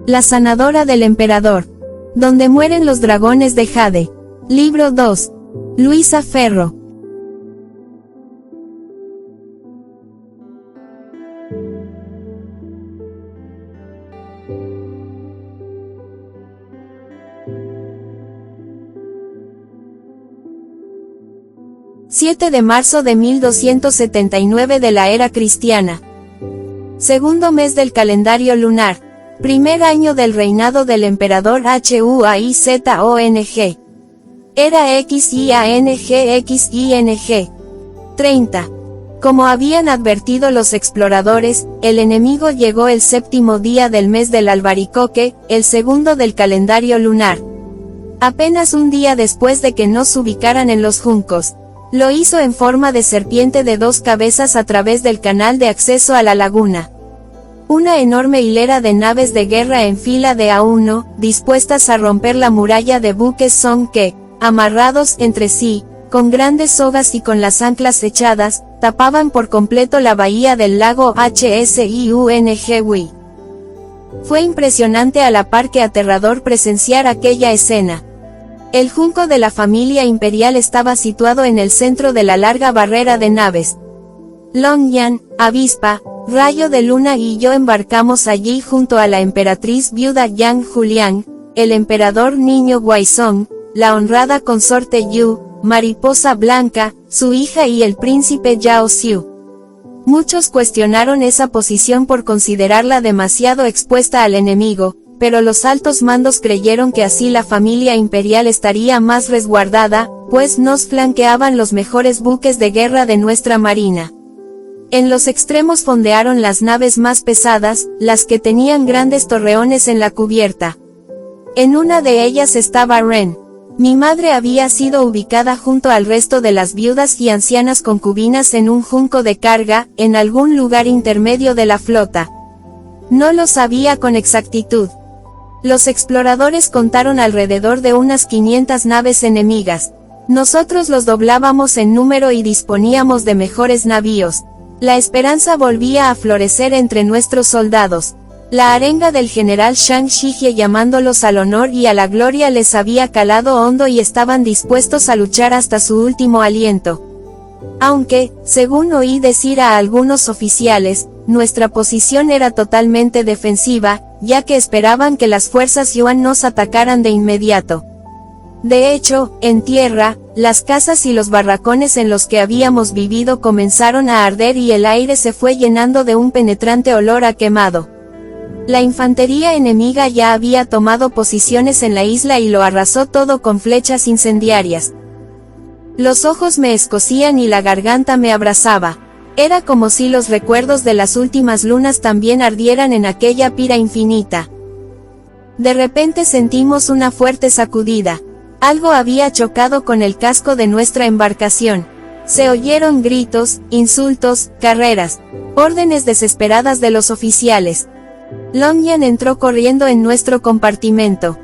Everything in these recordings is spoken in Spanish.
La sanadora del emperador. Donde mueren los dragones de Jade. Libro 2. Luisa Ferro. ...7 de marzo de 1279 de la era cristiana. Segundo mes del calendario lunar. Primer año del reinado del emperador Huaizong. Era XIANG. 30. Como habían advertido los exploradores, el enemigo llegó el séptimo día del mes del albaricoque, el segundo del calendario lunar. Apenas un día después de que nos ubicaran en los juncos. Lo hizo en forma de serpiente de 2 cabezas a través del canal de acceso a la laguna. Una enorme hilera de naves de guerra en fila de A1, dispuestas a romper la muralla de buques Song que, amarrados entre sí, con grandes sogas y con las anclas echadas, tapaban por completo la bahía del lago Hsiung. Fue impresionante a la par que aterrador presenciar aquella escena. El junco de la familia imperial estaba situado en el centro de la larga barrera de naves. Longyan, Avispa, Rayo de Luna y yo embarcamos allí junto a la emperatriz viuda Yang Juliang, el emperador niño Huaizong, la honrada consorte Yu, Mariposa Blanca, su hija y el príncipe Yao Xiu. Muchos cuestionaron esa posición por considerarla demasiado expuesta al enemigo, pero los altos mandos creyeron que así la familia imperial estaría más resguardada, pues nos flanqueaban los mejores buques de guerra de nuestra marina. En los extremos fondearon las naves más pesadas, las que tenían grandes torreones en la cubierta. En una de ellas estaba Ren. Mi madre había sido ubicada junto al resto de las viudas y ancianas concubinas en un junco de carga, en algún lugar intermedio de la flota. No lo sabía con exactitud. Los exploradores contaron alrededor de unas 500 naves enemigas. Nosotros los doblábamos en número y disponíamos de mejores navíos. La esperanza volvía a florecer entre nuestros soldados. La arenga del general Shang Shijie llamándolos al honor y a la gloria les había calado hondo y estaban dispuestos a luchar hasta su último aliento. Aunque, según oí decir a algunos oficiales, nuestra posición era totalmente defensiva, ya que esperaban que las fuerzas Yuan nos atacaran de inmediato. De hecho, en tierra, las casas y los barracones en los que habíamos vivido comenzaron a arder y el aire se fue llenando de un penetrante olor a quemado. La infantería enemiga ya había tomado posiciones en la isla y lo arrasó todo con flechas incendiarias. Los ojos me escocían y la garganta me abrasaba. Era como si los recuerdos de las últimas lunas también ardieran en aquella pira infinita. De repente sentimos una fuerte sacudida. Algo había chocado con el casco de nuestra embarcación. Se oyeron gritos, insultos, carreras, órdenes desesperadas de los oficiales. Longyan entró corriendo en nuestro compartimento.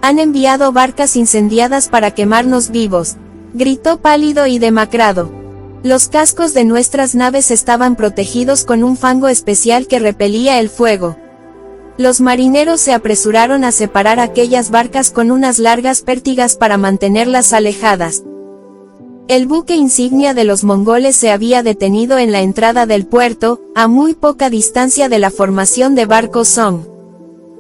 Han enviado barcas incendiadas para quemarnos vivos, gritó pálido y demacrado. Los cascos de nuestras naves estaban protegidos con un fango especial que repelía el fuego. Los marineros se apresuraron a separar aquellas barcas con unas largas pértigas para mantenerlas alejadas. El buque insignia de los mongoles se había detenido en la entrada del puerto, a muy poca distancia de la formación de barcos Song.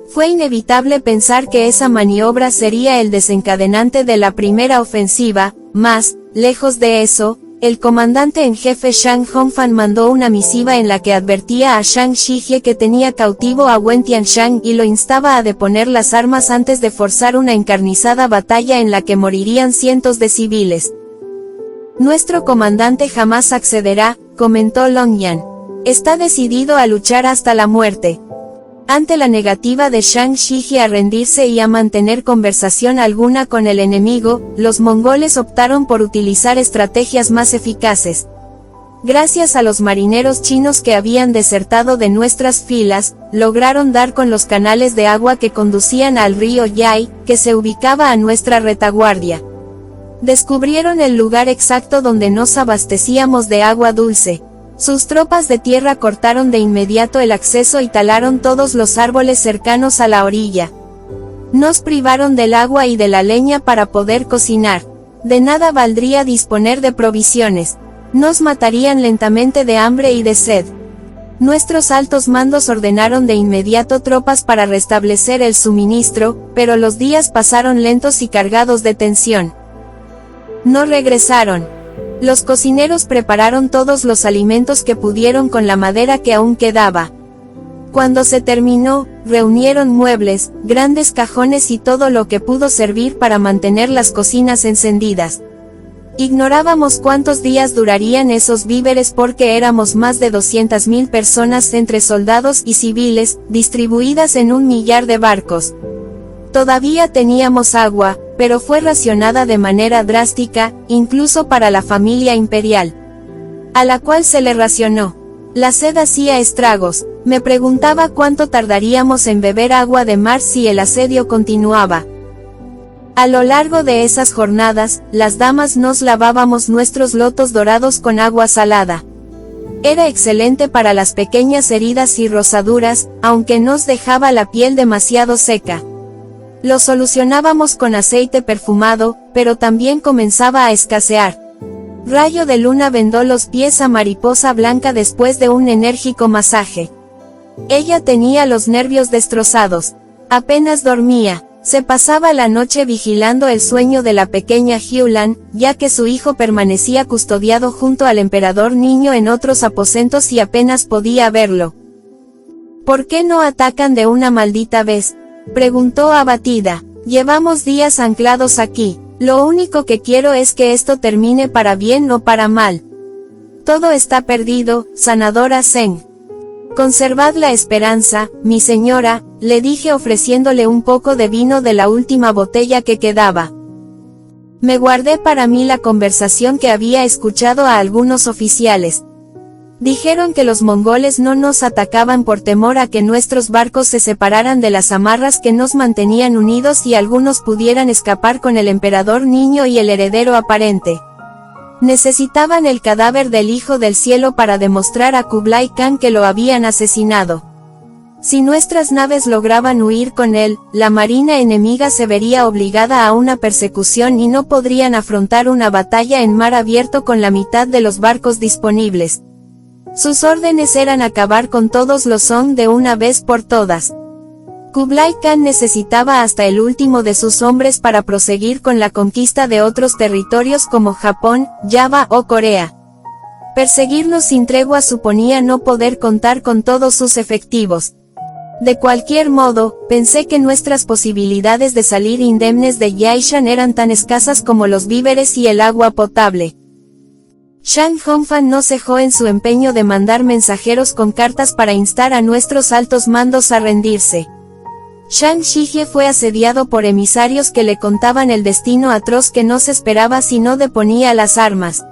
Fue inevitable pensar que esa maniobra sería el desencadenante de la primera ofensiva, mas, lejos de eso, el comandante en jefe Shang Hongfan mandó una misiva en la que advertía a Shang Shijie que tenía cautivo a Wen Tianshang y lo instaba a deponer las armas antes de forzar una encarnizada batalla en la que morirían cientos de civiles. Nuestro comandante jamás accederá, comentó Longyan. Está decidido a luchar hasta la muerte. Ante la negativa de Shang Shijie a rendirse y a mantener conversación alguna con el enemigo, los mongoles optaron por utilizar estrategias más eficaces. Gracias a los marineros chinos que habían desertado de nuestras filas, lograron dar con los canales de agua que conducían al río Yai, que se ubicaba a nuestra retaguardia. Descubrieron el lugar exacto donde nos abastecíamos de agua dulce. Sus tropas de tierra cortaron de inmediato el acceso y talaron todos los árboles cercanos a la orilla. Nos privaron del agua y de la leña para poder cocinar. De nada valdría disponer de provisiones. Nos matarían lentamente de hambre y de sed. Nuestros altos mandos ordenaron de inmediato tropas para restablecer el suministro, pero los días pasaron lentos y cargados de tensión. No regresaron. Los cocineros prepararon todos los alimentos que pudieron con la madera que aún quedaba. Cuando se terminó, reunieron muebles, grandes cajones y todo lo que pudo servir para mantener las cocinas encendidas. Ignorábamos cuántos días durarían esos víveres porque éramos más de 200.000 personas entre soldados y civiles, distribuidas en 1 millar de barcos. Todavía teníamos agua, pero fue racionada de manera drástica, incluso para la familia imperial, a la cual se le racionó. La sed hacía estragos. Me preguntaba cuánto tardaríamos en beber agua de mar si el asedio continuaba. A lo largo de esas jornadas, las damas nos lavábamos nuestros lotos dorados con agua salada. Era excelente para las pequeñas heridas y rosaduras, aunque nos dejaba la piel demasiado seca. Lo solucionábamos con aceite perfumado, pero también comenzaba a escasear. Rayo de Luna vendó los pies a Mariposa Blanca después de un enérgico masaje. Ella tenía los nervios destrozados. Apenas dormía. Se pasaba la noche vigilando el sueño de la pequeña Hulan, ya que su hijo permanecía custodiado junto al emperador niño en otros aposentos y apenas podía verlo. ¿Por qué no atacan de una maldita vez?, preguntó abatida. Llevamos días anclados aquí. Lo único que quiero es que esto termine para bien o para mal. Todo está perdido, sanadora Zeng. Conservad la esperanza, mi señora, le dije ofreciéndole un poco de vino de la última botella que quedaba. Me guardé para mí la conversación que había escuchado a algunos oficiales. Dijeron que los mongoles no nos atacaban por temor a que nuestros barcos se separaran de las amarras que nos mantenían unidos y algunos pudieran escapar con el emperador niño y el heredero aparente. Necesitaban el cadáver del Hijo del Cielo para demostrar a Kublai Khan que lo habían asesinado. Si nuestras naves lograban huir con él, la marina enemiga se vería obligada a una persecución y no podrían afrontar una batalla en mar abierto con la mitad de los barcos disponibles. Sus órdenes eran acabar con todos los Song de una vez por todas. Kublai Khan necesitaba hasta el último de sus hombres para proseguir con la conquista de otros territorios como Japón, Java o Corea. Perseguirnos sin tregua suponía no poder contar con todos sus efectivos. De cualquier modo, pensé que nuestras posibilidades de salir indemnes de Yaishan eran tan escasas como los víveres y el agua potable. Shang Hongfan no cejó en su empeño de mandar mensajeros con cartas para instar a nuestros altos mandos a rendirse. Shang Shijie fue asediado por emisarios que le contaban el destino atroz que no se esperaba si no deponía las armas.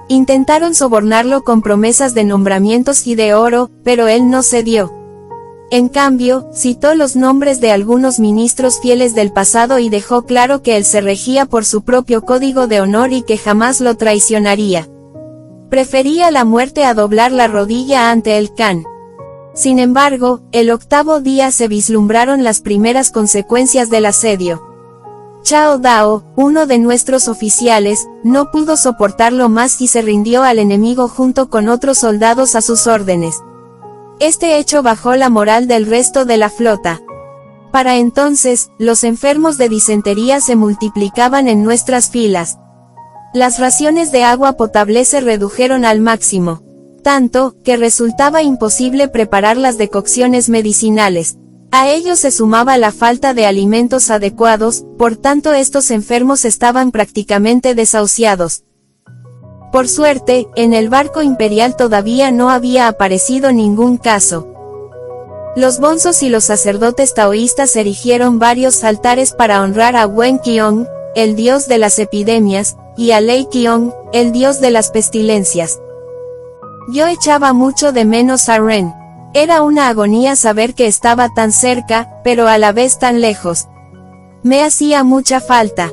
Intentaron sobornarlo con promesas de nombramientos y de oro, pero él no cedió. En cambio, citó los nombres de algunos ministros fieles del pasado y dejó claro que él se regía por su propio código de honor y que jamás lo traicionaría. Prefería la muerte a doblar la rodilla ante el Khan. Sin embargo, el 8º día se vislumbraron las primeras consecuencias del asedio. Chao Dao, uno de nuestros oficiales, no pudo soportarlo más y se rindió al enemigo junto con otros soldados a sus órdenes. Este hecho bajó la moral del resto de la flota. Para entonces, los enfermos de disentería se multiplicaban en nuestras filas. Las raciones de agua potable se redujeron al máximo. Tanto, que resultaba imposible preparar las decocciones medicinales. A ello se sumaba la falta de alimentos adecuados, por tanto estos enfermos estaban prácticamente desahuciados. Por suerte, en el barco imperial todavía no había aparecido ningún caso. Los bonzos y los sacerdotes taoístas erigieron varios altares para honrar a Wen Qiong, el dios de las epidemias, y a Lei Qiong, el dios de las pestilencias. Yo echaba mucho de menos a Ren. Era una agonía saber que estaba tan cerca, pero a la vez tan lejos. Me hacía mucha falta.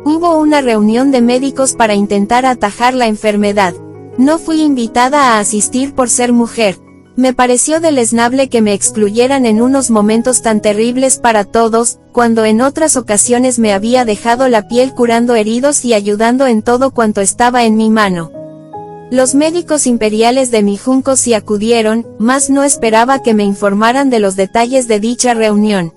Hubo una reunión de médicos para intentar atajar la enfermedad. No fui invitada a asistir por ser mujer. Me pareció deleznable que me excluyeran en unos momentos tan terribles para todos, cuando en otras ocasiones me había dejado la piel curando heridos y ayudando en todo cuanto estaba en mi mano. Los médicos imperiales de mi junco sí acudieron, mas no esperaba que me informaran de los detalles de dicha reunión.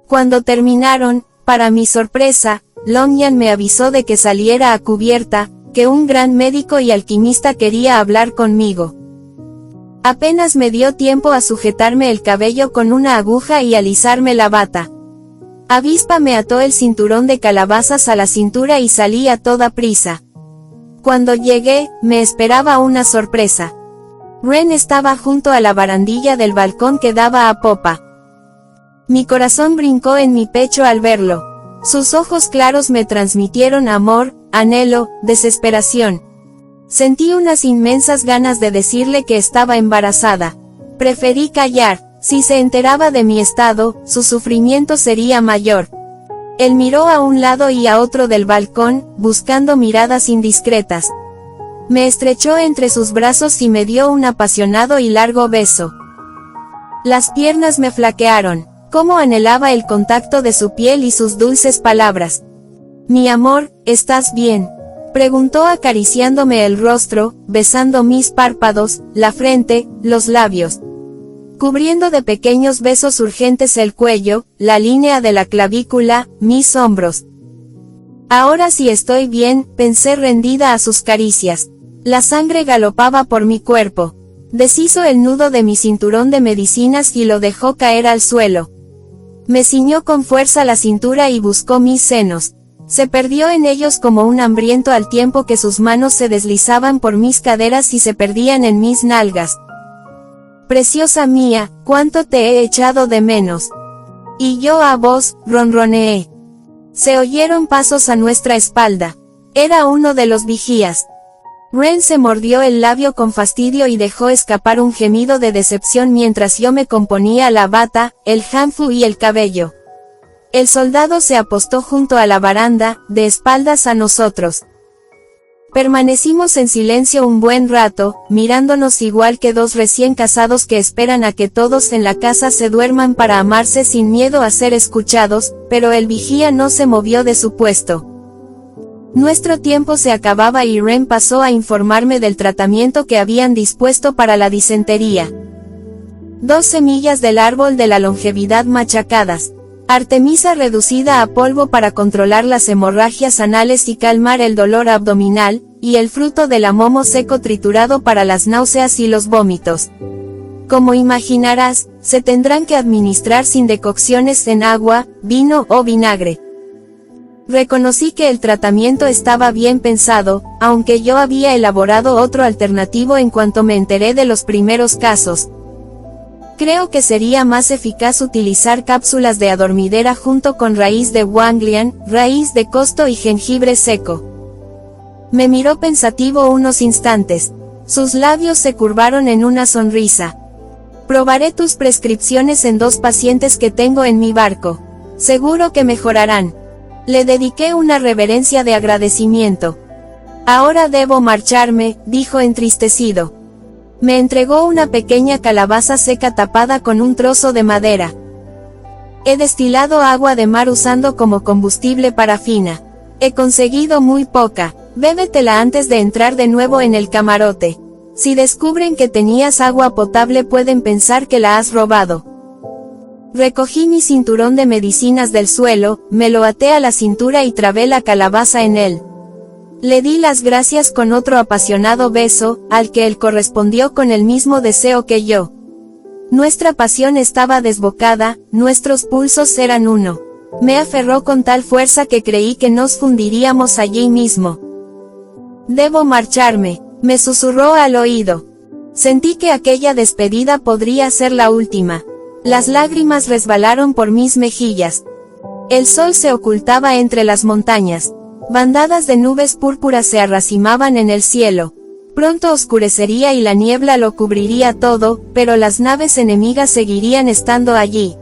Cuando terminaron, para mi sorpresa, Longyan me avisó de que saliera a cubierta, que un gran médico y alquimista quería hablar conmigo. Apenas me dio tiempo a sujetarme el cabello con una aguja y alisarme la bata. Avispa me ató el cinturón de calabazas a la cintura y salí a toda prisa. Cuando llegué, me esperaba una sorpresa. Ren estaba junto a la barandilla del balcón que daba a popa. Mi corazón brincó en mi pecho al verlo. Sus ojos claros me transmitieron amor, anhelo, desesperación. Sentí unas inmensas ganas de decirle que estaba embarazada. Preferí callar. Si se enteraba de mi estado, su sufrimiento sería mayor. Él miró a un lado y a otro del balcón, buscando miradas indiscretas. Me estrechó entre sus brazos y me dio un apasionado y largo beso. Las piernas me flaquearon. Cómo anhelaba el contacto de su piel y sus dulces palabras. Mi amor, ¿estás bien?, preguntó acariciándome el rostro, besando mis párpados, la frente, los labios, cubriendo de pequeños besos urgentes el cuello, la línea de la clavícula, mis hombros. Ahora sí estoy bien, pensé rendida a sus caricias. La sangre galopaba por mi cuerpo. Deshizo el nudo de mi cinturón de medicinas y lo dejó caer al suelo. Me ciñó con fuerza la cintura y buscó mis senos. Se perdió en ellos como un hambriento al tiempo que sus manos se deslizaban por mis caderas y se perdían en mis nalgas. Preciosa mía, cuánto te he echado de menos. Y yo a vos, ronroneé. Se oyeron pasos a nuestra espalda. Era uno de los vigías. Ren se mordió el labio con fastidio y dejó escapar un gemido de decepción mientras yo me componía la bata, el hanfu y el cabello. El soldado se apostó junto a la baranda, de espaldas a nosotros. Permanecimos en silencio un buen rato, mirándonos igual que dos recién casados que esperan a que todos en la casa se duerman para amarse sin miedo a ser escuchados, pero el vigía no se movió de su puesto. Nuestro tiempo se acababa y Ren pasó a informarme del tratamiento que habían dispuesto para la disentería. 2 semillas del árbol de la longevidad machacadas. Artemisa reducida a polvo para controlar las hemorragias anales y calmar el dolor abdominal, y el fruto del amomo seco triturado para las náuseas y los vómitos. Como imaginarás, se tendrán que administrar sin decocciones en agua, vino o vinagre. Reconocí que el tratamiento estaba bien pensado, aunque yo había elaborado otro alternativo en cuanto me enteré de los primeros casos. Creo que sería más eficaz utilizar cápsulas de adormidera junto con raíz de Wanglian, raíz de costo y jengibre seco. Me miró pensativo unos instantes. Sus labios se curvaron en una sonrisa. Probaré tus prescripciones en 2 pacientes que tengo en mi barco. Seguro que mejorarán. Le dediqué una reverencia de agradecimiento. Ahora debo marcharme, dijo entristecido. Me entregó una pequeña calabaza seca tapada con un trozo de madera. He destilado agua de mar usando como combustible parafina. He conseguido muy poca. Bébetela antes de entrar de nuevo en el camarote. Si descubren que tenías agua potable pueden pensar que la has robado. Recogí mi cinturón de medicinas del suelo, me lo até a la cintura y trabé la calabaza en él. Le di las gracias con otro apasionado beso, al que él correspondió con el mismo deseo que yo. Nuestra pasión estaba desbocada, nuestros pulsos eran uno. Me aferró con tal fuerza que creí que nos fundiríamos allí mismo. Debo marcharme, me susurró al oído. Sentí que aquella despedida podría ser la última. Las lágrimas resbalaron por mis mejillas. El sol se ocultaba entre las montañas. Bandadas de nubes púrpuras se arracimaban en el cielo. Pronto oscurecería y la niebla lo cubriría todo, pero las naves enemigas seguirían estando allí.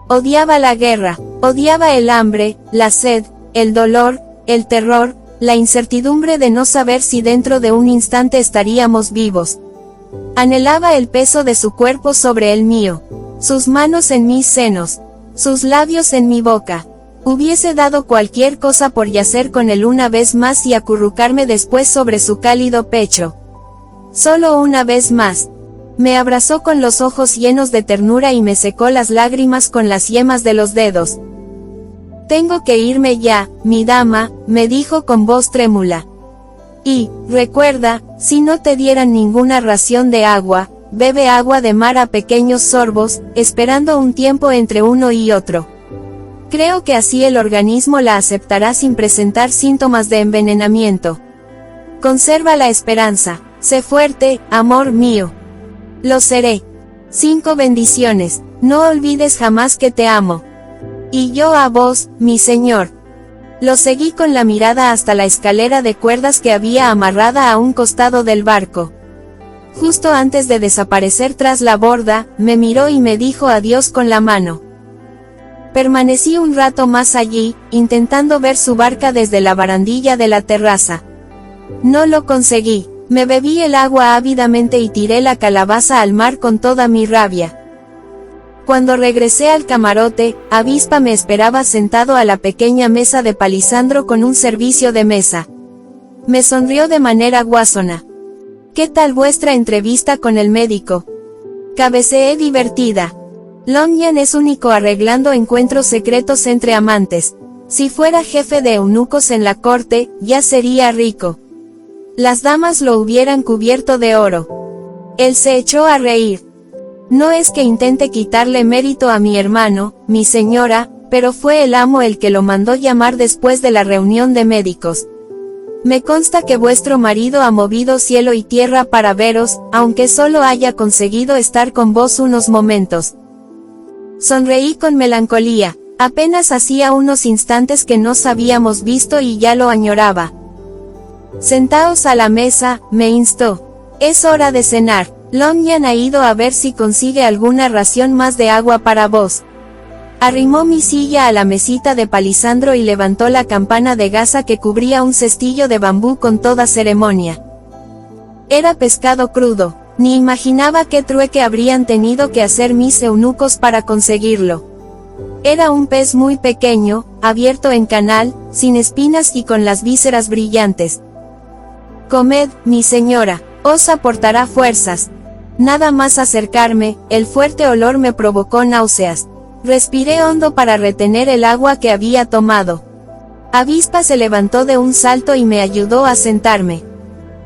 Odiaba la guerra, odiaba el hambre, la sed, el dolor, el terror, la incertidumbre de no saber si dentro de un instante estaríamos vivos. Anhelaba el peso de su cuerpo sobre el mío, sus manos en mis senos, sus labios en mi boca. Hubiese dado cualquier cosa por yacer con él una vez más y acurrucarme después sobre su cálido pecho. Solo una vez más. Me abrazó con los ojos llenos de ternura y me secó las lágrimas con las yemas de los dedos. «Tengo que irme ya, mi dama», me dijo con voz trémula. «Y, recuerda, si no te dieran ninguna ración de agua, bebe agua de mar a pequeños sorbos, esperando un tiempo entre uno y otro. Creo que así el organismo la aceptará sin presentar síntomas de envenenamiento. Conserva la esperanza, sé fuerte, amor mío». «Lo seré. 5 bendiciones, no olvides jamás que te amo. Y yo a vos, mi señor». Lo seguí con la mirada hasta la escalera de cuerdas que había amarrada a un costado del barco. Justo antes de desaparecer tras la borda, me miró y me dijo adiós con la mano. Permanecí un rato más allí, intentando ver su barca desde la barandilla de la terraza. No lo conseguí. Me bebí el agua ávidamente y tiré la calabaza al mar con toda mi rabia. Cuando regresé al camarote, Avispa me esperaba sentado a la pequeña mesa de Palisandro con un servicio de mesa. Me sonrió de manera guasona. «¿Qué tal vuestra entrevista con el médico?», cabeceé divertida. «Longyan es único arreglando encuentros secretos entre amantes. Si fuera jefe de eunucos en la corte, ya sería rico. Las damas lo hubieran cubierto de oro». Él se echó a reír. «No es que intente quitarle mérito a mi hermano, mi señora, pero fue el amo el que lo mandó llamar después de la reunión de médicos. Me consta que vuestro marido ha movido cielo y tierra para veros, aunque solo haya conseguido estar con vos unos momentos». Sonreí con melancolía. Apenas hacía unos instantes que nos habíamos visto y ya lo añoraba. «Sentaos a la mesa», me instó. «Es hora de cenar. Longyan ha ido a ver si consigue alguna ración más de agua para vos». Arrimó mi silla a la mesita de Palisandro y levantó la campana de gasa que cubría un cestillo de bambú con toda ceremonia. Era pescado crudo. Ni imaginaba qué trueque habrían tenido que hacer mis eunucos para conseguirlo. Era un pez muy pequeño, abierto en canal, sin espinas y con las vísceras brillantes. «Comed, mi señora, os aportará fuerzas». Nada más acercarme, el fuerte olor me provocó náuseas. Respiré hondo para retener el agua que había tomado. Avispa se levantó de un salto y me ayudó a sentarme.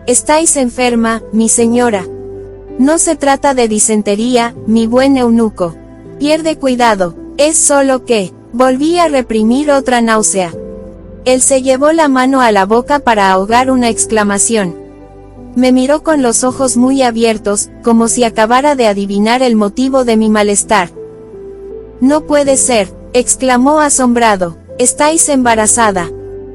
«Estáis enferma, mi señora». «No se trata de disentería, mi buen eunuco. Pierde cuidado, es solo que...». Volví a reprimir otra náusea. Él se llevó la mano a la boca para ahogar una exclamación. Me miró con los ojos muy abiertos, como si acabara de adivinar el motivo de mi malestar. «No puede ser», exclamó asombrado. «Estáis embarazada».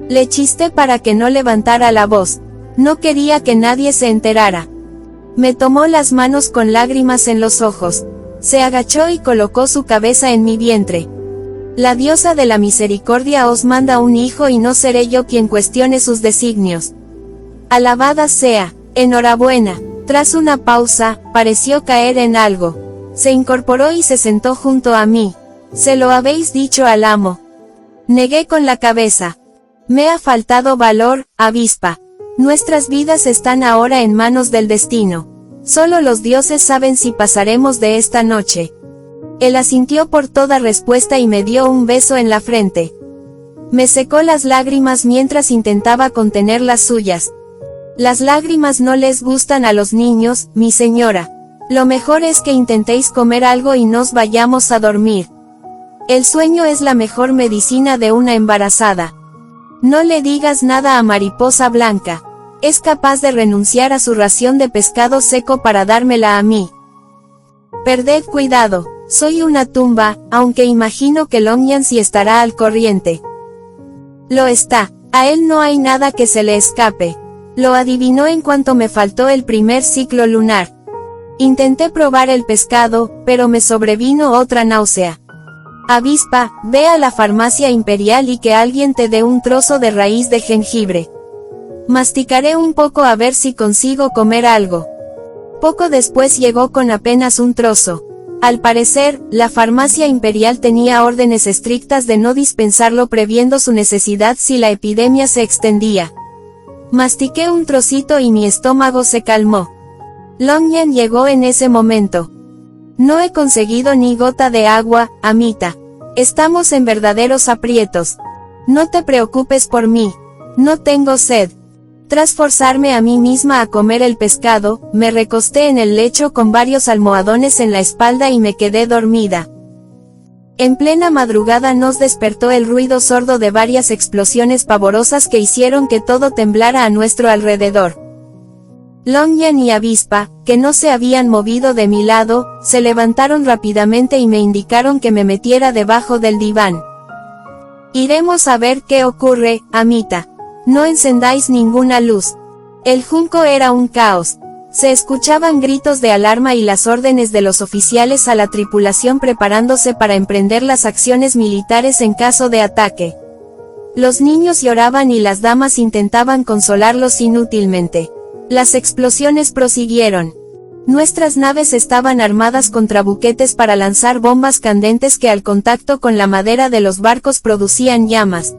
Le chisté para que no levantara la voz. No quería que nadie se enterara. Me tomó las manos con lágrimas en los ojos. Se agachó y colocó su cabeza en mi vientre. «La diosa de la misericordia os manda un hijo y no seré yo quien cuestione sus designios. Alabada sea. Enhorabuena». Tras una pausa, pareció caer en algo. Se incorporó y se sentó junto a mí. «¿Se lo habéis dicho al amo?». Negué con la cabeza. «Me ha faltado valor, Avispa. Nuestras vidas están ahora en manos del destino. Solo los dioses saben si pasaremos de esta noche». Él asintió por toda respuesta y me dio un beso en la frente. Me secó las lágrimas mientras intentaba contener las suyas. «Las lágrimas no les gustan a los niños, mi señora. Lo mejor es que intentéis comer algo y nos vayamos a dormir. El sueño es la mejor medicina de una embarazada. No le digas nada a Mariposa Blanca. Es capaz de renunciar a su ración de pescado seco para dármela a mí. Perded cuidado, soy una tumba, aunque imagino que Longyan sí estará al corriente». Lo está, a él no hay nada que se le escape. Lo adivinó en cuanto me faltó el primer ciclo lunar. Intenté probar el pescado, pero me sobrevino otra náusea. «Avispa, ve a la farmacia imperial y que alguien te dé un trozo de raíz de jengibre. Masticaré un poco a ver si consigo comer algo. Poco después llegó con apenas un trozo. Al parecer, la farmacia imperial tenía órdenes estrictas de no dispensarlo previendo su necesidad si la epidemia se extendía. Mastiqué un trocito y mi estómago se calmó. Longyan llegó en ese momento. No he conseguido ni gota de agua, Amita. Estamos en verdaderos aprietos. No te preocupes por mí. No tengo sed. Tras forzarme a mí misma a comer el pescado, me recosté en el lecho con varios almohadones en la espalda y me quedé dormida. En plena madrugada nos despertó el ruido sordo de varias explosiones pavorosas que hicieron que todo temblara a nuestro alrededor. Longyan y Avispa, que no se habían movido de mi lado, se levantaron rápidamente y me indicaron que me metiera debajo del diván. Iremos a ver qué ocurre, Amita. No encendáis ninguna luz. El junco era un caos. Se escuchaban gritos de alarma y las órdenes de los oficiales a la tripulación preparándose para emprender las acciones militares en caso de ataque. Los niños lloraban y las damas intentaban consolarlos inútilmente. Las explosiones prosiguieron. Nuestras naves estaban armadas con trabuquetes para lanzar bombas candentes que al contacto con la madera de los barcos producían llamas.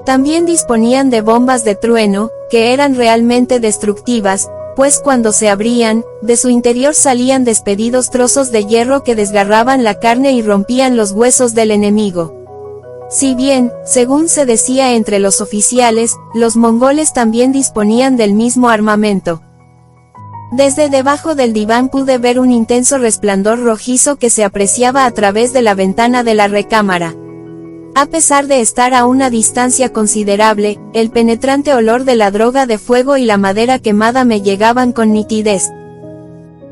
También disponían de bombas de trueno, que eran realmente destructivas, pues cuando se abrían, de su interior salían despedidos trozos de hierro que desgarraban la carne y rompían los huesos del enemigo. Si bien, según se decía entre los oficiales, los mongoles también disponían del mismo armamento. Desde debajo del diván pude ver un intenso resplandor rojizo que se apreciaba a través de la ventana de la recámara. A pesar de estar a una distancia considerable, el penetrante olor de la droga de fuego y la madera quemada me llegaban con nitidez.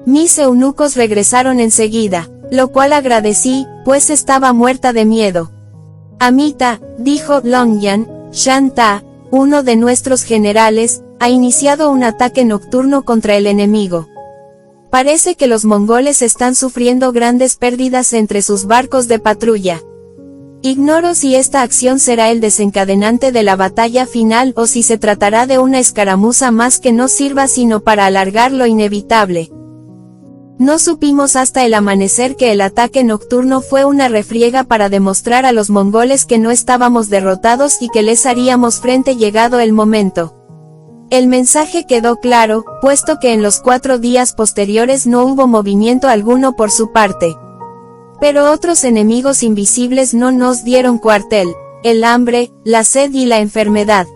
Mis eunucos regresaron enseguida, lo cual agradecí, pues estaba muerta de miedo. Amita, dijo Longyan, Shan Ta, uno de nuestros generales, ha iniciado un ataque nocturno contra el enemigo. Parece que los mongoles están sufriendo grandes pérdidas entre sus barcos de patrulla. Ignoro si esta acción será el desencadenante de la batalla final o si se tratará de una escaramuza más que no sirva sino para alargar lo inevitable. No supimos hasta el amanecer que el ataque nocturno fue una refriega para demostrar a los mongoles que no estábamos derrotados y que les haríamos frente llegado el momento. El mensaje quedó claro, puesto que en los 4 días posteriores no hubo movimiento alguno por su parte. Pero otros enemigos invisibles no nos dieron cuartel: el hambre, la sed y la enfermedad.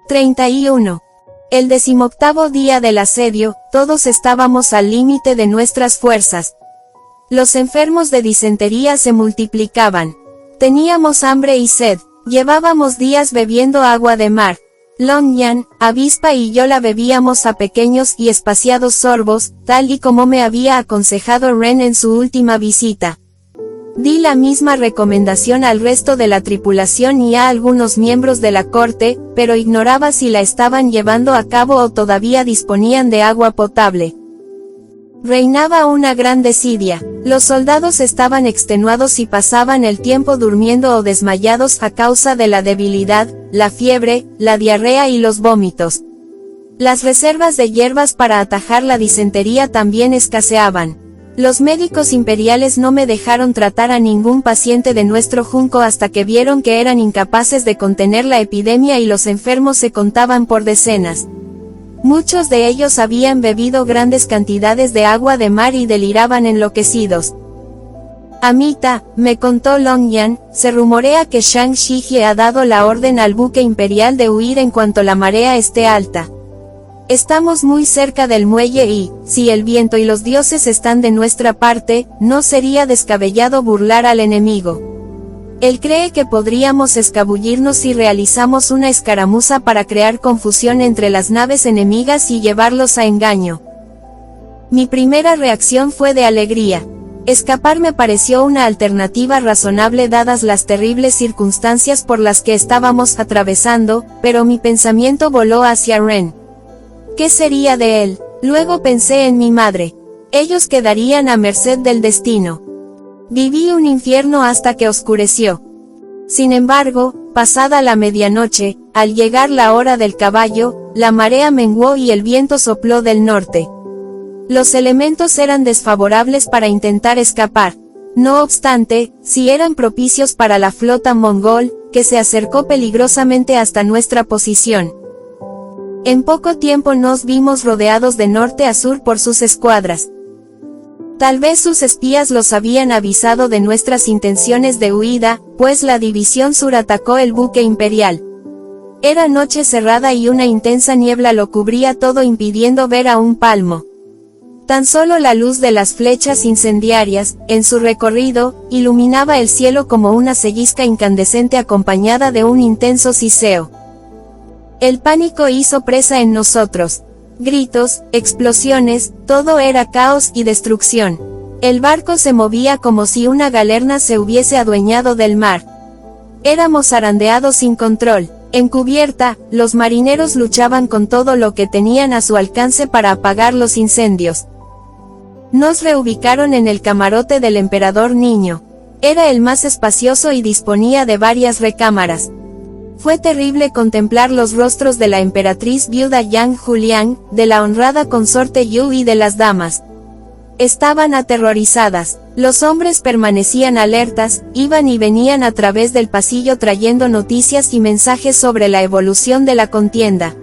–31. El 18º día del asedio, todos estábamos al límite de nuestras fuerzas. Los enfermos de disentería se multiplicaban. Teníamos hambre y sed, llevábamos días bebiendo agua de mar. Longyan, Avispa y yo la bebíamos a pequeños y espaciados sorbos, tal y como me había aconsejado Ren en su última visita. Di la misma recomendación al resto de la tripulación y a algunos miembros de la corte, pero ignoraba si la estaban llevando a cabo o todavía disponían de agua potable. Reinaba una gran desidia. Los soldados estaban extenuados y pasaban el tiempo durmiendo o desmayados a causa de la debilidad, la fiebre, la diarrea y los vómitos. Las reservas de hierbas para atajar la disentería también escaseaban. Los médicos imperiales no me dejaron tratar a ningún paciente de nuestro junco hasta que vieron que eran incapaces de contener la epidemia y los enfermos se contaban por decenas. Muchos de ellos habían bebido grandes cantidades de agua de mar y deliraban enloquecidos. Amita, me contó Longyan, se rumorea que Shang Shijie ha dado la orden al buque imperial de huir en cuanto la marea esté alta. Estamos muy cerca del muelle y, si el viento y los dioses están de nuestra parte, no sería descabellado burlar al enemigo. Él cree que podríamos escabullirnos si realizamos una escaramuza para crear confusión entre las naves enemigas y llevarlos a engaño. Mi primera reacción fue de alegría. Escapar me pareció una alternativa razonable dadas las terribles circunstancias por las que estábamos atravesando, pero mi pensamiento voló hacia Ren. ¿Qué sería de él? Luego pensé en mi madre. Ellos quedarían a merced del destino. Viví un infierno hasta que oscureció. Sin embargo, pasada la medianoche, al llegar la hora del caballo, la marea menguó y el viento sopló del norte. Los elementos eran desfavorables para intentar escapar. No obstante, sí eran propicios para la flota mongol, que se acercó peligrosamente hasta nuestra posición. En poco tiempo nos vimos rodeados de norte a sur por sus escuadras. Tal vez sus espías los habían avisado de nuestras intenciones de huida, pues la división sur atacó el buque imperial. Era noche cerrada y una intensa niebla lo cubría todo impidiendo ver a un palmo. Tan solo la luz de las flechas incendiarias, en su recorrido, iluminaba el cielo como una cellisca incandescente acompañada de un intenso siseo. El pánico hizo presa en nosotros. Gritos, explosiones, todo era caos y destrucción. El barco se movía como si una galerna se hubiese adueñado del mar. Éramos zarandeados sin control. En cubierta, los marineros luchaban con todo lo que tenían a su alcance para apagar los incendios. Nos reubicaron en el camarote del emperador niño. Era el más espacioso y disponía de varias recámaras. Fue terrible contemplar los rostros de la emperatriz viuda Yang Juliang, de la honrada consorte Yu y de las damas. Estaban aterrorizadas. Los hombres permanecían alertas, iban y venían a través del pasillo trayendo noticias y mensajes sobre la evolución de la contienda.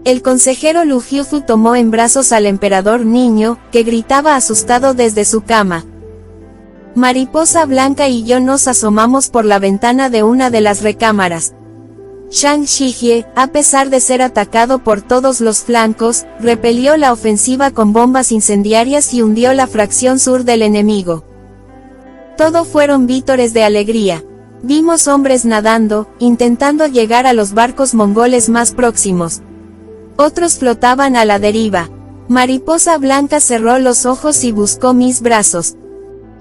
El consejero Lu Jiufu tomó en brazos al emperador niño, que gritaba asustado desde su cama. Mariposa Blanca y yo nos asomamos por la ventana de una de las recámaras. Shang Shijie, a pesar de ser atacado por todos los flancos, repelió la ofensiva con bombas incendiarias y hundió la fracción sur del enemigo. Todo fueron vítores de alegría. Vimos hombres nadando, intentando llegar a los barcos mongoles más próximos. Otros flotaban a la deriva. Mariposa Blanca cerró los ojos y buscó mis brazos.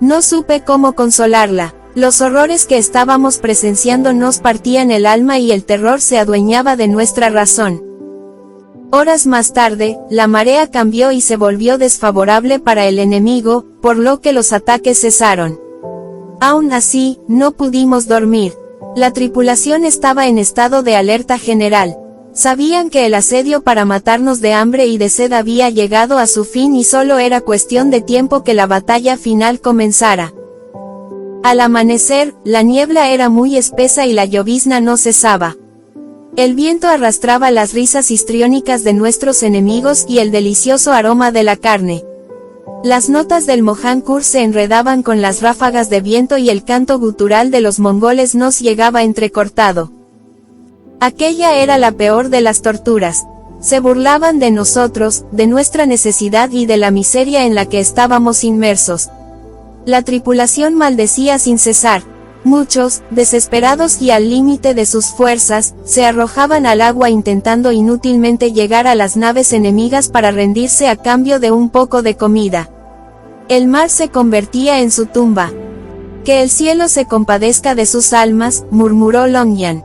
No supe cómo consolarla. Los horrores que estábamos presenciando nos partían el alma y el terror se adueñaba de nuestra razón. Horas más tarde, la marea cambió y se volvió desfavorable para el enemigo, por lo que los ataques cesaron. Aún así, no pudimos dormir. La tripulación estaba en estado de alerta general. Sabían que el asedio para matarnos de hambre y de sed había llegado a su fin y solo era cuestión de tiempo que la batalla final comenzara. Al amanecer, la niebla era muy espesa y la llovizna no cesaba. El viento arrastraba las risas histriónicas de nuestros enemigos y el delicioso aroma de la carne. Las notas del mohankur se enredaban con las ráfagas de viento y el canto gutural de los mongoles nos llegaba entrecortado. Aquella era la peor de las torturas. Se burlaban de nosotros, de nuestra necesidad y de la miseria en la que estábamos inmersos. La tripulación maldecía sin cesar. Muchos, desesperados y al límite de sus fuerzas, se arrojaban al agua intentando inútilmente llegar a las naves enemigas para rendirse a cambio de un poco de comida. El mar se convertía en su tumba. Que el cielo se compadezca de sus almas, murmuró Longyan.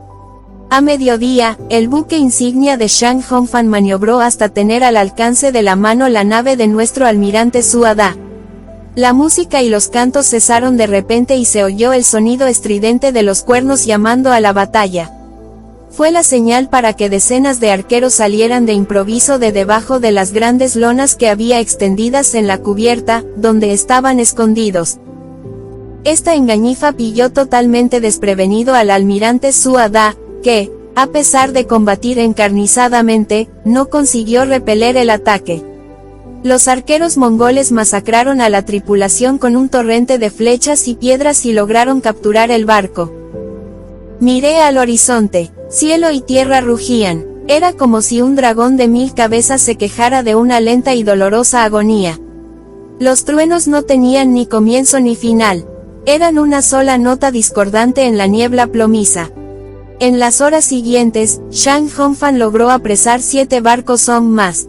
A mediodía, el buque insignia de Shang Hongfan maniobró hasta tener al alcance de la mano la nave de nuestro almirante Suada. La música y los cantos cesaron de repente y se oyó el sonido estridente de los cuernos llamando a la batalla. Fue la señal para que decenas de arqueros salieran de improviso de debajo de las grandes lonas que había extendidas en la cubierta, donde estaban escondidos. Esta engañifa pilló totalmente desprevenido al almirante Su'ada, que, a pesar de combatir encarnizadamente, no consiguió repeler el ataque. Los arqueros mongoles masacraron a la tripulación con un torrente de flechas y piedras y lograron capturar el barco. Miré al horizonte, cielo y tierra rugían, era como si un dragón de 1000 cabezas se quejara de una lenta y dolorosa agonía. Los truenos no tenían ni comienzo ni final, eran una sola nota discordante en la niebla plomiza. En las horas siguientes, Shang Hongfan logró apresar 7 barcos Song más.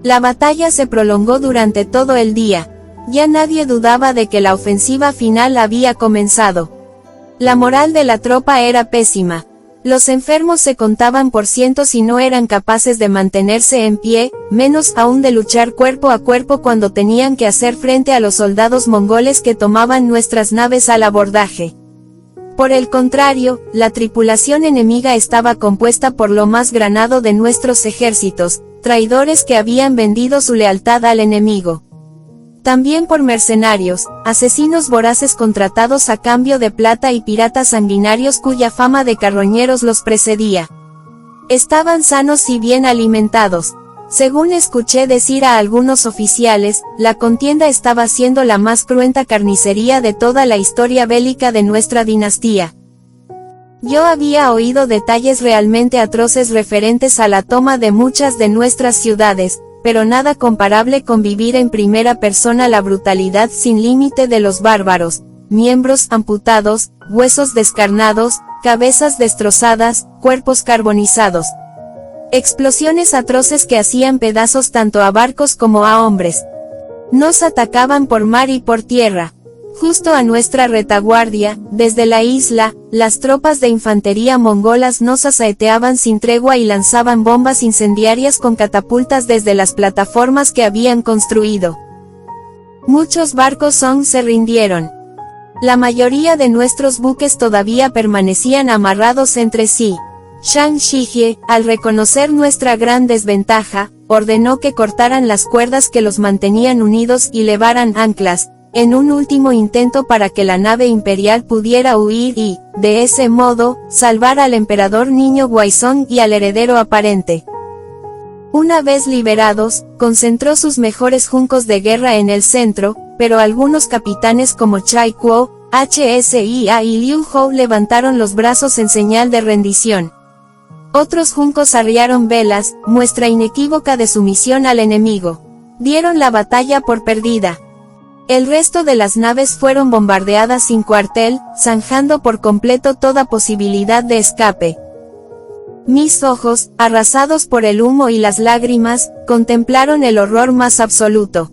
La batalla se prolongó durante todo el día. Ya nadie dudaba de que la ofensiva final había comenzado. La moral de la tropa era pésima. Los enfermos se contaban por cientos y no eran capaces de mantenerse en pie, menos aún de luchar cuerpo a cuerpo cuando tenían que hacer frente a los soldados mongoles que tomaban nuestras naves al abordaje. Por el contrario, la tripulación enemiga estaba compuesta por lo más granado de nuestros ejércitos, traidores que habían vendido su lealtad al enemigo. También por mercenarios, asesinos voraces contratados a cambio de plata y piratas sanguinarios cuya fama de carroñeros los precedía. Estaban sanos y bien alimentados. Según escuché decir a algunos oficiales, la contienda estaba siendo la más cruenta carnicería de toda la historia bélica de nuestra dinastía. Yo había oído detalles realmente atroces referentes a la toma de muchas de nuestras ciudades, pero nada comparable con vivir en primera persona la brutalidad sin límite de los bárbaros, miembros amputados, huesos descarnados, cabezas destrozadas, cuerpos carbonizados. Explosiones atroces que hacían pedazos tanto a barcos como a hombres. Nos atacaban por mar y por tierra. Justo a nuestra retaguardia, desde la isla, las tropas de infantería mongolas nos asaeteaban sin tregua y lanzaban bombas incendiarias con catapultas desde las plataformas que habían construido. Muchos barcos Song se rindieron. La mayoría de nuestros buques todavía permanecían amarrados entre sí. Shang Shijie, al reconocer nuestra gran desventaja, ordenó que cortaran las cuerdas que los mantenían unidos y levaran anclas, en un último intento para que la nave imperial pudiera huir y, de ese modo, salvar al emperador niño Guaizong y al heredero aparente. Una vez liberados, concentró sus mejores juncos de guerra en el centro, pero algunos capitanes como Chai Kuo, HSIA y Liu Hou levantaron los brazos en señal de rendición. Otros juncos arriaron velas, muestra inequívoca de sumisión al enemigo. Dieron la batalla por perdida. El resto de las naves fueron bombardeadas sin cuartel, zanjando por completo toda posibilidad de escape. Mis ojos, arrasados por el humo y las lágrimas, contemplaron el horror más absoluto.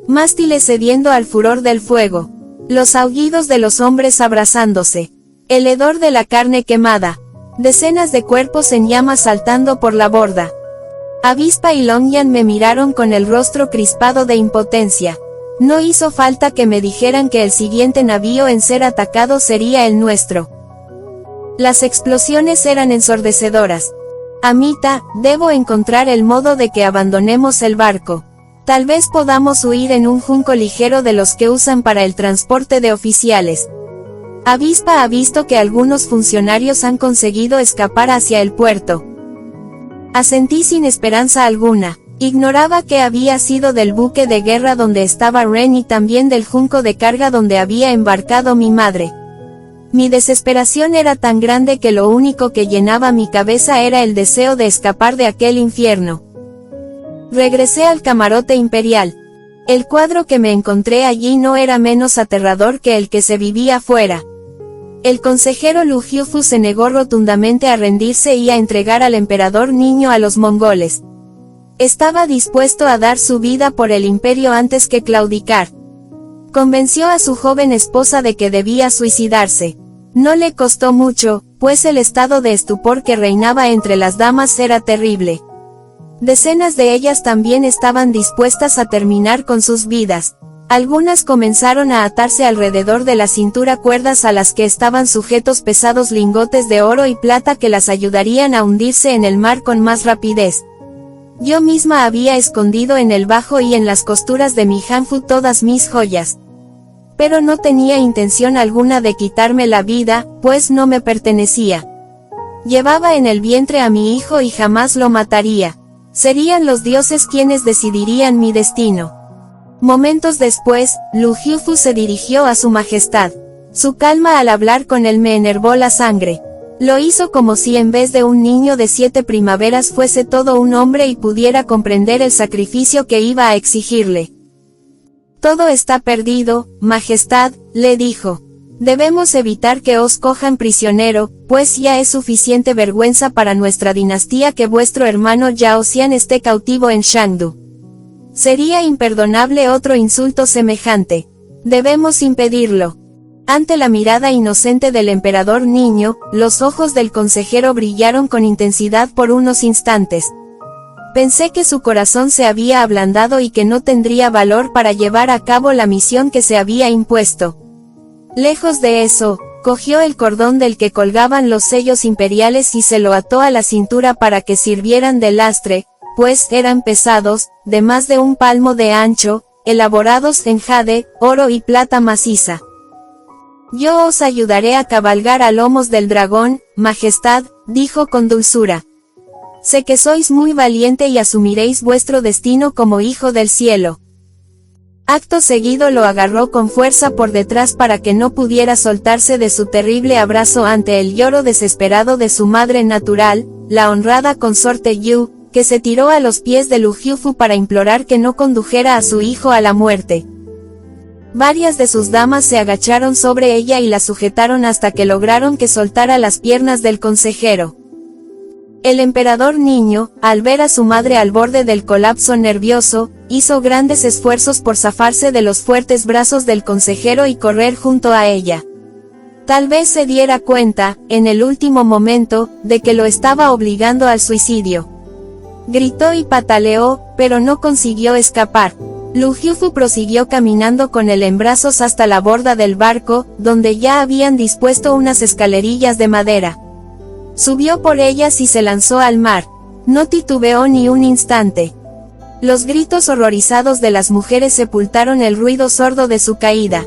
Mástiles cediendo al furor del fuego. Los aullidos de los hombres abrazándose. El hedor de la carne quemada. Decenas de cuerpos en llamas saltando por la borda. Avispa y Longyan me miraron con el rostro crispado de impotencia. No hizo falta que me dijeran que el siguiente navío en ser atacado sería el nuestro. Las explosiones eran ensordecedoras. Amita, debo encontrar el modo de que abandonemos el barco. Tal vez podamos huir en un junco ligero de los que usan para el transporte de oficiales. Avispa ha visto que algunos funcionarios han conseguido escapar hacia el puerto. Asentí sin esperanza alguna. Ignoraba qué había sido del buque de guerra donde estaba Ren y también del junco de carga donde había embarcado mi madre. Mi desesperación era tan grande que lo único que llenaba mi cabeza era el deseo de escapar de aquel infierno. Regresé al camarote imperial. El cuadro que me encontré allí no era menos aterrador que el que se vivía fuera. El consejero Lu Jiufu se negó rotundamente a rendirse y a entregar al emperador niño a los mongoles. Estaba dispuesto a dar su vida por el imperio antes que claudicar. Convenció a su joven esposa de que debía suicidarse. No le costó mucho, pues el estado de estupor que reinaba entre las damas era terrible. Decenas de ellas también estaban dispuestas a terminar con sus vidas. Algunas comenzaron a atarse alrededor de la cintura, cuerdas a las que estaban sujetos pesados lingotes de oro y plata que las ayudarían a hundirse en el mar con más rapidez. Yo misma había escondido en el bajo y en las costuras de mi hanfu todas mis joyas. Pero no tenía intención alguna de quitarme la vida, pues no me pertenecía. Llevaba en el vientre a mi hijo y jamás lo mataría. Serían los dioses quienes decidirían mi destino. Momentos después, Lu Xiufu se dirigió a su majestad. Su calma al hablar con él me enervó la sangre. Lo hizo como si en vez de un niño de 7 primaveras fuese todo un hombre y pudiera comprender el sacrificio que iba a exigirle. Todo está perdido, majestad, le dijo. Debemos evitar que os cojan prisionero, pues ya es suficiente vergüenza para nuestra dinastía que vuestro hermano Yao Xian esté cautivo en Shangdu. Sería imperdonable otro insulto semejante. Debemos impedirlo. Ante la mirada inocente del emperador niño, los ojos del consejero brillaron con intensidad por unos instantes. Pensé que su corazón se había ablandado y que no tendría valor para llevar a cabo la misión que se había impuesto. Lejos de eso, cogió el cordón del que colgaban los sellos imperiales y se lo ató a la cintura para que sirvieran de lastre, pues eran pesados, de más de 1 palmo de ancho, elaborados en jade, oro y plata maciza. Yo os ayudaré a cabalgar a lomos del dragón, majestad, dijo con dulzura. Sé que sois muy valiente y asumiréis vuestro destino como hijo del cielo. Acto seguido lo agarró con fuerza por detrás para que no pudiera soltarse de su terrible abrazo ante el lloro desesperado de su madre natural, la honrada consorte Yu, que se tiró a los pies de Lu Xiufu para implorar que no condujera a su hijo a la muerte. Varias de sus damas se agacharon sobre ella y la sujetaron hasta que lograron que soltara las piernas del consejero. El emperador niño, al ver a su madre al borde del colapso nervioso, hizo grandes esfuerzos por zafarse de los fuertes brazos del consejero y correr junto a ella. Tal vez se diera cuenta, en el último momento, de que lo estaba obligando al suicidio. Gritó y pataleó, pero no consiguió escapar. Lu Xiufu prosiguió caminando con él en brazos hasta la borda del barco, donde ya habían dispuesto unas escalerillas de madera. Subió por ellas y se lanzó al mar. No titubeó ni un instante. Los gritos horrorizados de las mujeres sepultaron el ruido sordo de su caída.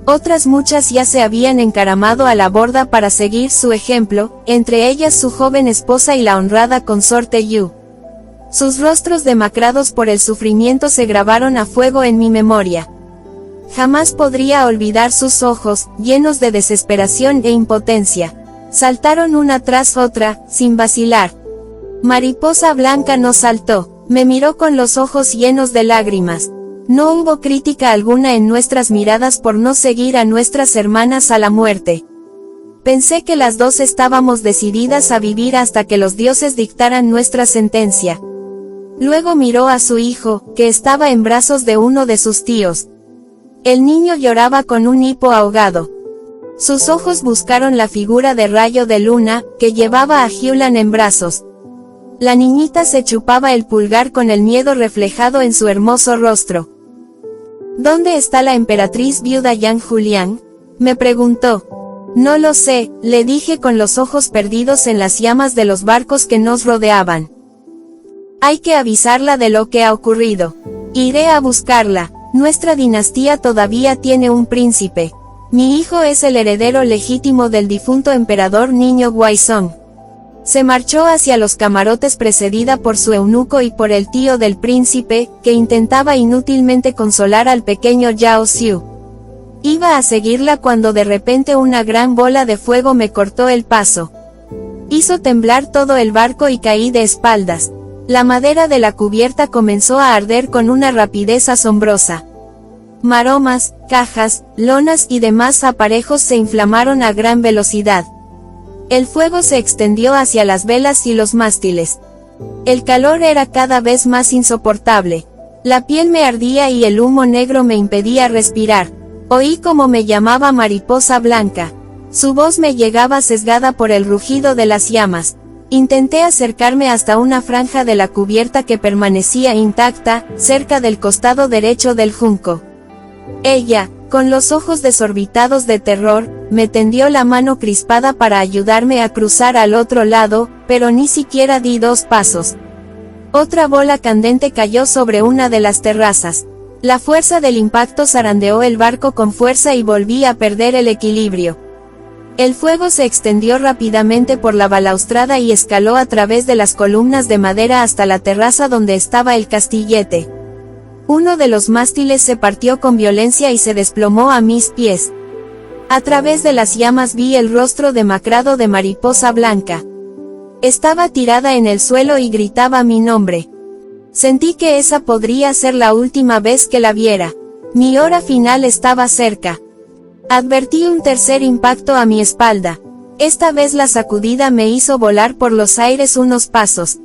Otras muchas ya se habían encaramado a la borda para seguir su ejemplo, entre ellas su joven esposa y la honrada consorte Yu. Sus rostros demacrados por el sufrimiento se grabaron a fuego en mi memoria. Jamás podría olvidar sus ojos, llenos de desesperación e impotencia. Saltaron una tras otra, sin vacilar. Mariposa Blanca no saltó, me miró con los ojos llenos de lágrimas. No hubo crítica alguna en nuestras miradas por no seguir a nuestras hermanas a la muerte. Pensé que las dos estábamos decididas a vivir hasta que los dioses dictaran nuestra sentencia. Luego miró a su hijo, que estaba en brazos de uno de sus tíos. El niño lloraba con un hipo ahogado. Sus ojos buscaron la figura de Rayo de Luna, que llevaba a Hyulan en brazos. La niñita se chupaba el pulgar con el miedo reflejado en su hermoso rostro. ¿Dónde está la emperatriz viuda Yang Julián?, me preguntó. No lo sé, le dije con los ojos perdidos en las llamas de los barcos que nos rodeaban. Hay que avisarla de lo que ha ocurrido. Iré a buscarla. Nuestra dinastía todavía tiene un príncipe. Mi hijo es el heredero legítimo del difunto emperador niño Guaizong. Se marchó hacia los camarotes precedida por su eunuco y por el tío del príncipe, que intentaba inútilmente consolar al pequeño Yao Xiu. Iba a seguirla cuando de repente una gran bola de fuego me cortó el paso. Hizo temblar todo el barco y caí de espaldas. La madera de la cubierta comenzó a arder con una rapidez asombrosa. Maromas, cajas, lonas y demás aparejos se inflamaron a gran velocidad. El fuego se extendió hacia las velas y los mástiles. El calor era cada vez más insoportable. La piel me ardía y el humo negro me impedía respirar. Oí como me llamaba Mariposa Blanca. Su voz me llegaba sesgada por el rugido de las llamas. Intenté acercarme hasta una franja de la cubierta que permanecía intacta, cerca del costado derecho del junco. Ella, con los ojos desorbitados de terror, me tendió la mano crispada para ayudarme a cruzar al otro lado, pero ni siquiera di 2 pasos. Otra bola candente cayó sobre una de las terrazas. La fuerza del impacto zarandeó el barco con fuerza y volví a perder el equilibrio. El fuego se extendió rápidamente por la balaustrada y escaló a través de las columnas de madera hasta la terraza donde estaba el castillete. Uno de los mástiles se partió con violencia y se desplomó a mis pies. A través de las llamas vi el rostro demacrado de Mariposa Blanca. Estaba tirada en el suelo y gritaba mi nombre. Sentí que esa podría ser la última vez que la viera. Mi hora final estaba cerca. Advertí un tercer impacto a mi espalda. Esta vez la sacudida me hizo volar por los aires unos pasos.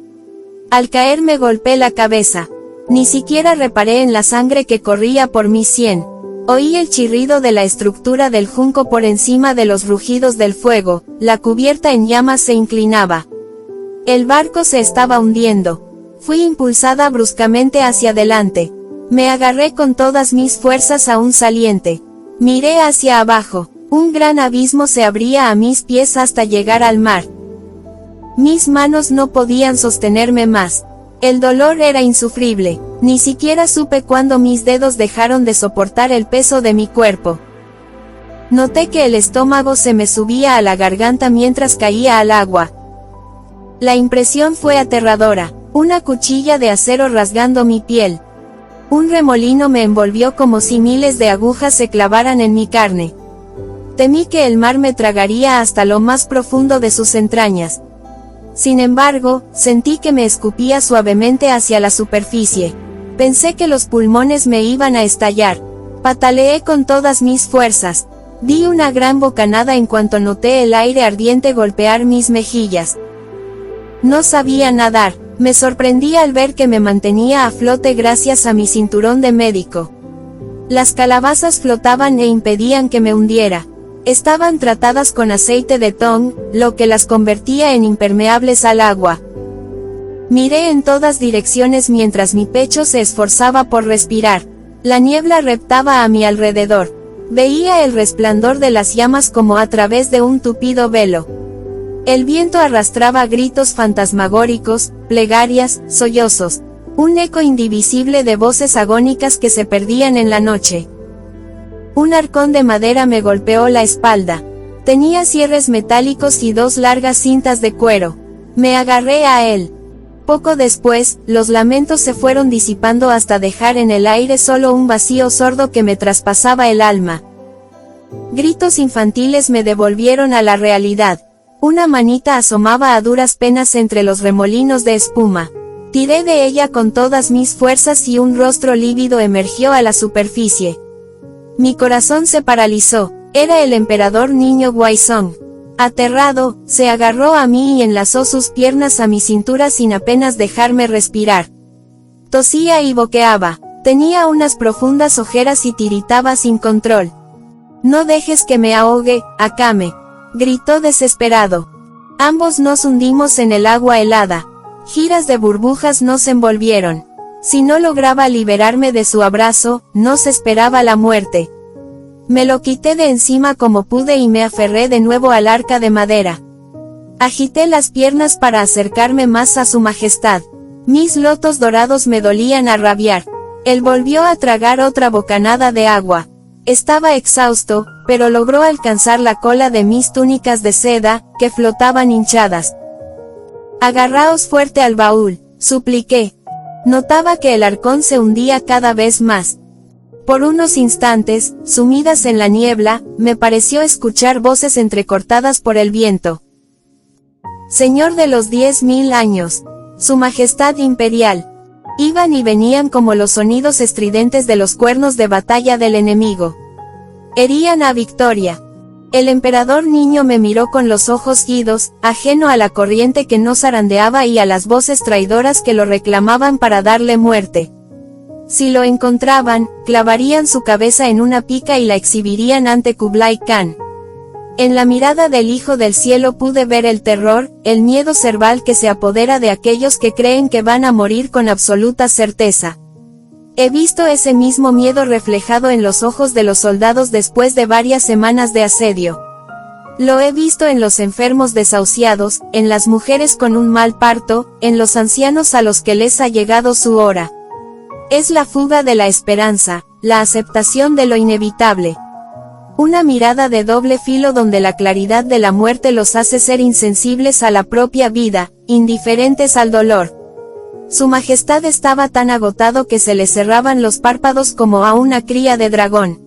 Al caer me golpeé la cabeza. Ni siquiera reparé en la sangre que corría por mi sien. Oí el chirrido de la estructura del junco por encima de los rugidos del fuego. La cubierta en llamas se inclinaba. El barco se estaba hundiendo. Fui impulsada bruscamente hacia adelante. Me agarré con todas mis fuerzas a un saliente. Miré hacia abajo. Un gran abismo se abría a mis pies hasta llegar al mar. Mis manos no podían sostenerme más. El dolor era insufrible. Ni siquiera supe cuándo mis dedos dejaron de soportar el peso de mi cuerpo. Noté que el estómago se me subía a la garganta mientras caía al agua. La impresión fue aterradora. Una cuchilla de acero rasgando mi piel. Un remolino me envolvió como si miles de agujas se clavaran en mi carne. Temí que el mar me tragaría hasta lo más profundo de sus entrañas. Sin embargo, sentí que me escupía suavemente hacia la superficie. Pensé que los pulmones me iban a estallar. Pataleé con todas mis fuerzas. Di una gran bocanada en cuanto noté el aire ardiente golpear mis mejillas. No sabía nadar. Me sorprendí al ver que me mantenía a flote gracias a mi cinturón de médico. Las calabazas flotaban e impedían que me hundiera. Estaban tratadas con aceite de tong, lo que las convertía en impermeables al agua. Miré en todas direcciones mientras mi pecho se esforzaba por respirar. La niebla reptaba a mi alrededor. Veía el resplandor de las llamas como a través de un tupido velo. El viento arrastraba gritos fantasmagóricos, plegarias, sollozos. Un eco indivisible de voces agónicas que se perdían en la noche. Un arcón de madera me golpeó la espalda. Tenía cierres metálicos y 2 largas cintas de cuero. Me agarré a él. Poco después, los lamentos se fueron disipando hasta dejar en el aire solo un vacío sordo que me traspasaba el alma. Gritos infantiles me devolvieron a la realidad. Una manita asomaba a duras penas entre los remolinos de espuma. Tiré de ella con todas mis fuerzas y un rostro lívido emergió a la superficie. Mi corazón se paralizó. Era el emperador niño Huaizong. Aterrado, se agarró a mí y enlazó sus piernas a mi cintura sin apenas dejarme respirar. Tosía y boqueaba. Tenía unas profundas ojeras y tiritaba sin control. «No dejes que me ahogue, Akame», gritó desesperado. Ambos nos hundimos en el agua helada. Giras de burbujas nos envolvieron. Si no lograba liberarme de su abrazo, nos esperaba la muerte. Me lo quité de encima como pude y me aferré de nuevo al arca de madera. Agité las piernas para acercarme más a su majestad. Mis lotos dorados me dolían a rabiar. Él volvió a tragar otra bocanada de agua. Estaba exhausto, pero logró alcanzar la cola de mis túnicas de seda, que flotaban hinchadas. «Agarraos fuerte al baúl», supliqué. Notaba que el arcón se hundía cada vez más. Por unos instantes, sumidas en la niebla, me pareció escuchar voces entrecortadas por el viento. «Señor de los 10.000 años. Su Majestad Imperial». Iban y venían como los sonidos estridentes de los cuernos de batalla del enemigo. Herían a Victoria. El emperador niño me miró con los ojos idos, ajeno a la corriente que nos zarandeaba y a las voces traidoras que lo reclamaban para darle muerte. Si lo encontraban, clavarían su cabeza en una pica y la exhibirían ante Kublai Khan. En la mirada del Hijo del Cielo pude ver el terror, el miedo cerval que se apodera de aquellos que creen que van a morir con absoluta certeza. He visto ese mismo miedo reflejado en los ojos de los soldados después de varias semanas de asedio. Lo he visto en los enfermos desahuciados, en las mujeres con un mal parto, en los ancianos a los que les ha llegado su hora. Es la fuga de la esperanza, la aceptación de lo inevitable. Una mirada de doble filo donde la claridad de la muerte los hace ser insensibles a la propia vida, indiferentes al dolor. Su majestad estaba tan agotado que se le cerraban los párpados como a una cría de dragón.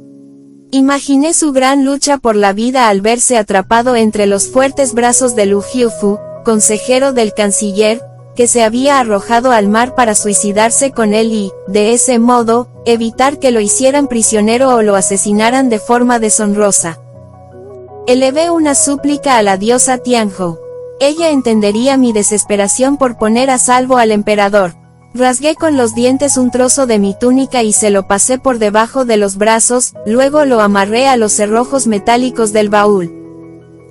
Imaginé su gran lucha por la vida al verse atrapado entre los fuertes brazos de Lu Jiufu, consejero del canciller, que se había arrojado al mar para suicidarse con él y, de ese modo, evitar que lo hicieran prisionero o lo asesinaran de forma deshonrosa. Elevé una súplica a la diosa Tianhou. Ella entendería mi desesperación por poner a salvo al emperador. Rasgué con los dientes un trozo de mi túnica y se lo pasé por debajo de los brazos, luego lo amarré a los cerrojos metálicos del baúl.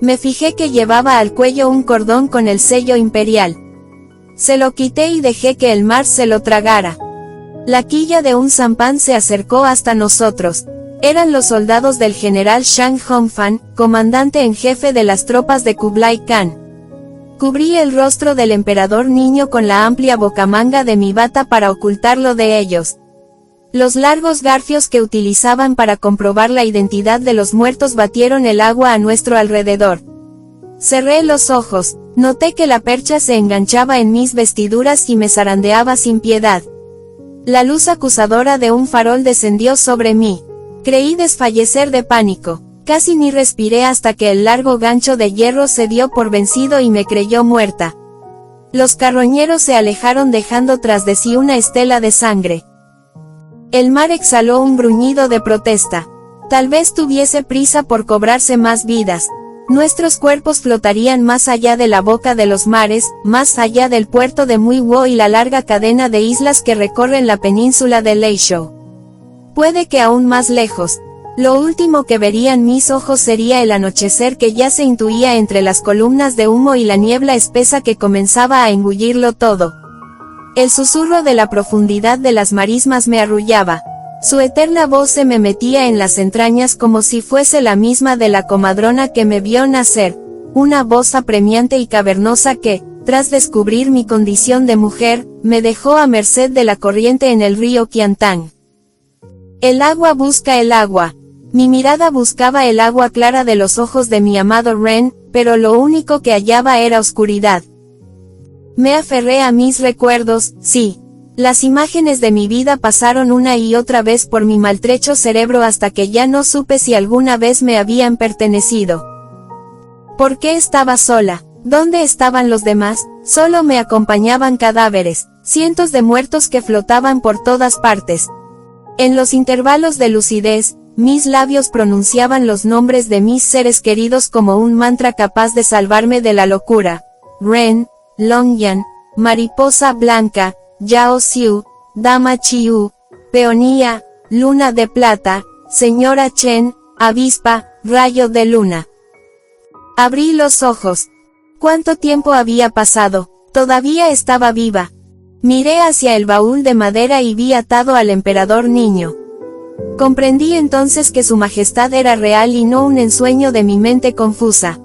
Me fijé que llevaba al cuello un cordón con el sello imperial. Se lo quité y dejé que el mar se lo tragara. La quilla de un sampan se acercó hasta nosotros. Eran los soldados del general Shang Hongfan, comandante en jefe de las tropas de Kublai Khan. Cubrí el rostro del emperador niño con la amplia bocamanga de mi bata para ocultarlo de ellos. Los largos garfios que utilizaban para comprobar la identidad de los muertos batieron el agua a nuestro alrededor. Cerré los ojos, noté que la percha se enganchaba en mis vestiduras y me zarandeaba sin piedad. La luz acusadora de un farol descendió sobre mí. Creí desfallecer de pánico. Casi ni respiré hasta que el largo gancho de hierro se dio por vencido y me creyó muerta. Los carroñeros se alejaron dejando tras de sí una estela de sangre. El mar exhaló un gruñido de protesta. Tal vez tuviese prisa por cobrarse más vidas. Nuestros cuerpos flotarían más allá de la boca de los mares, más allá del puerto de Muiwo y la larga cadena de islas que recorren la península de Leishou. Puede que aún más lejos. Lo último que verían mis ojos sería el anochecer que ya se intuía entre las columnas de humo y la niebla espesa que comenzaba a engullirlo todo. El susurro de la profundidad de las marismas me arrullaba. Su eterna voz se me metía en las entrañas como si fuese la misma de la comadrona que me vio nacer, una voz apremiante y cavernosa que, tras descubrir mi condición de mujer, me dejó a merced de la corriente en el río Qiantang. El agua busca el agua. Mi mirada buscaba el agua clara de los ojos de mi amado Ren, pero lo único que hallaba era oscuridad. Me aferré a mis recuerdos, sí. Las imágenes de mi vida pasaron una y otra vez por mi maltrecho cerebro hasta que ya no supe si alguna vez me habían pertenecido. ¿Por qué estaba sola? ¿Dónde estaban los demás? Solo me acompañaban cadáveres, cientos de muertos que flotaban por todas partes. En los intervalos de lucidez, mis labios pronunciaban los nombres de mis seres queridos como un mantra capaz de salvarme de la locura. Ren, Longyan, Mariposa Blanca, Yao Xiu, Dama Chiu, Peonía, Luna de Plata, Señora Chen, Avispa, Rayo de Luna. Abrí los ojos. ¿Cuánto tiempo había pasado? Todavía estaba viva. Miré hacia el baúl de madera y vi atado al emperador niño. Comprendí entonces que su majestad era real y no un ensueño de mi mente confusa.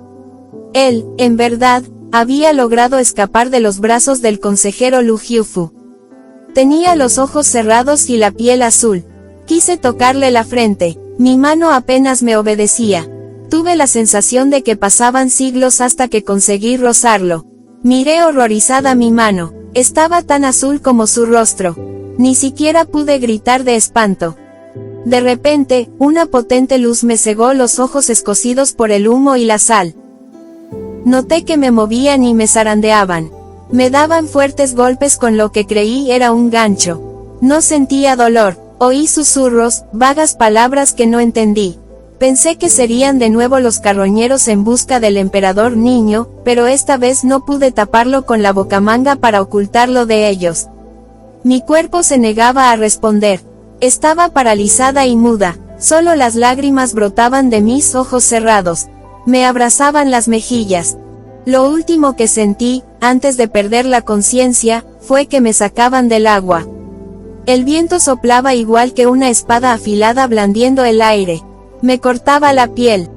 Él, en verdad, había logrado escapar de los brazos del consejero Lu Jiufu. Tenía los ojos cerrados y la piel azul. Quise tocarle la frente. Mi mano apenas me obedecía. Tuve la sensación de que pasaban siglos hasta que conseguí rozarlo. Miré horrorizada mi mano. Estaba tan azul como su rostro. Ni siquiera pude gritar de espanto. De repente, una potente luz me cegó los ojos escocidos por el humo y la sal. Noté que me movían y me zarandeaban. Me daban fuertes golpes con lo que creí era un gancho. No sentía dolor. Oí susurros, vagas palabras que no entendí. Pensé que serían de nuevo los carroñeros en busca del emperador niño, pero esta vez no pude taparlo con la bocamanga para ocultarlo de ellos. Mi cuerpo se negaba a responder. Estaba paralizada y muda, solo las lágrimas brotaban de mis ojos cerrados. Me abrazaban las mejillas. Lo último que sentí, antes de perder la conciencia, fue que me sacaban del agua. El viento soplaba igual que una espada afilada blandiendo el aire. Me cortaba la piel.